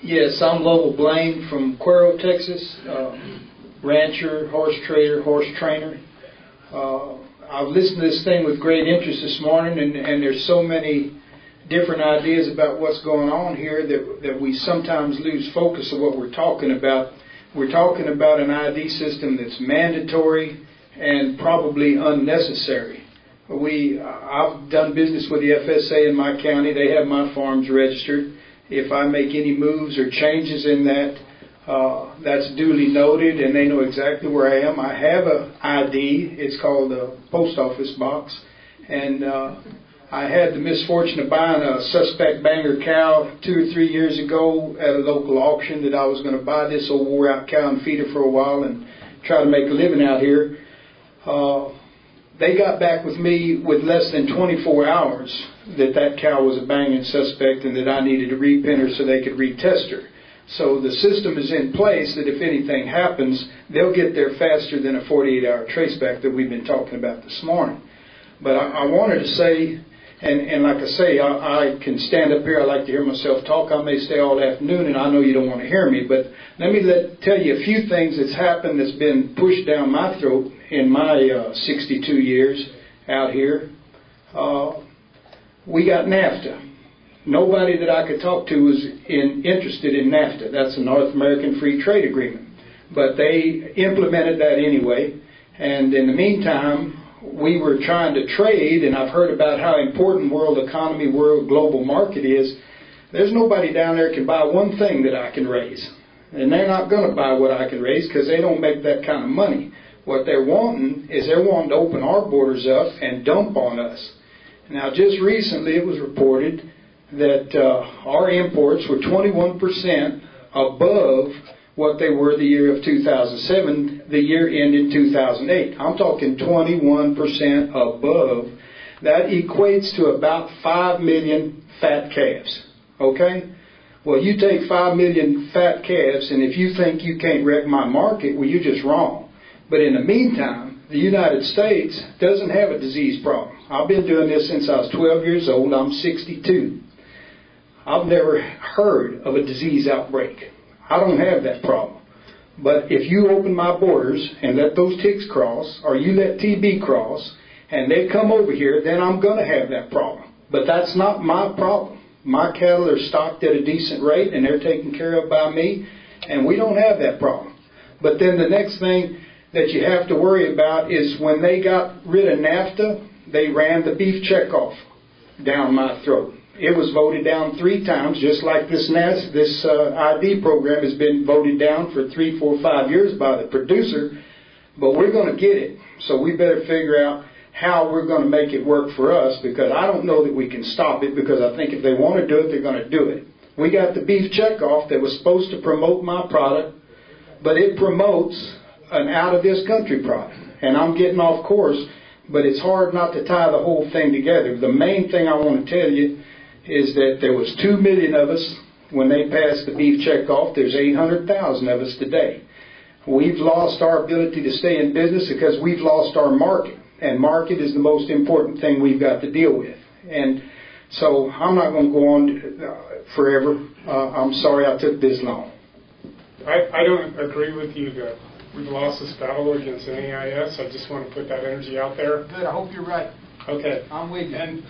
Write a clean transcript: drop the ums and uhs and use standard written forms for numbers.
Yes, I'm Lovell Blaine from Cuero, Texas, rancher, horse trader, horse trainer. I've listened to this thing with great interest this morning, and there's so many different ideas about what's going on here that we sometimes lose focus of what we're talking about. We're talking about an ID system that's mandatory and probably unnecessary. I've done business with the FSA in my county. They have my farms registered. If I make any moves or changes in that, that's duly noted, and they know exactly where I am. I have an ID. It's called a post office box, and I had the misfortune of buying a suspect Banger cow 2 or 3 years ago at a local auction that I was going to buy this old wore-out cow and feed her for a while and try to make a living out here. They got back with me with less than 24 hours that cow was a banging suspect and that I needed to repin her so they could retest her. So the system is in place that if anything happens, they'll get there faster than a 48-hour traceback that we've been talking about this morning. But I wanted to say, and like I say, I can stand up here. I like to hear myself talk. I may stay all afternoon, and I know you don't want to hear me, but let me tell you a few things that's happened that's been pushed down my throat in my 62 years out here. We got NAFTA. Nobody that I could talk to was interested in NAFTA. That's a North American Free Trade Agreement. But they implemented that anyway, and in the meantime, we were trying to trade, and I've heard about how important world economy, world global market is. There's nobody down there can buy one thing that I can raise. And they're not going to buy what I can raise because they don't make that kind of money. What they're wanting is they're wanting to open our borders up and dump on us. Now, just recently it was reported that our imports were 21% above what they were the year of 2007, the year ended 2008. I'm talking 21% above. That equates to about 5 million fat calves. Okay? Well, you take 5 million fat calves, and if you think you can't wreck my market, well, you're just wrong. But in the meantime, the United States doesn't have a disease problem. I've been doing this since I was 12 years old. I'm 62. I've never heard of a disease outbreak. I don't have that problem. But if you open my borders and let those ticks cross, or you let TB cross, and they come over here, then I'm going to have that problem. But that's not my problem. My cattle are stocked at a decent rate, and they're taken care of by me, and we don't have that problem. But then the next thing that you have to worry about is when they got rid of NAFTA, they ran the beef checkoff down my throat. It was voted down 3 times, just like this ID program has been voted down for 3, 4, 5 years by the producer. But we're going to get it, so we better figure out how we're going to make it work for us, because I don't know that we can stop it, because I think if they want to do it, they're going to do it. We got the beef checkoff that was supposed to promote my product, but it promotes an out-of-this-country product. And I'm getting off course, but it's hard not to tie the whole thing together. The main thing I want to tell you is that there was 2 million of us when they passed the beef checkoff. There's 800,000 of us today. We've lost our ability to stay in business because we've lost our market. And market is the most important thing we've got to deal with. And so I'm not going to go on forever. I'm sorry I took this long. I don't agree with you that we've lost this battle against NAIS. I just want to put that energy out there. Good. I hope you're right. Okay. I'm with you.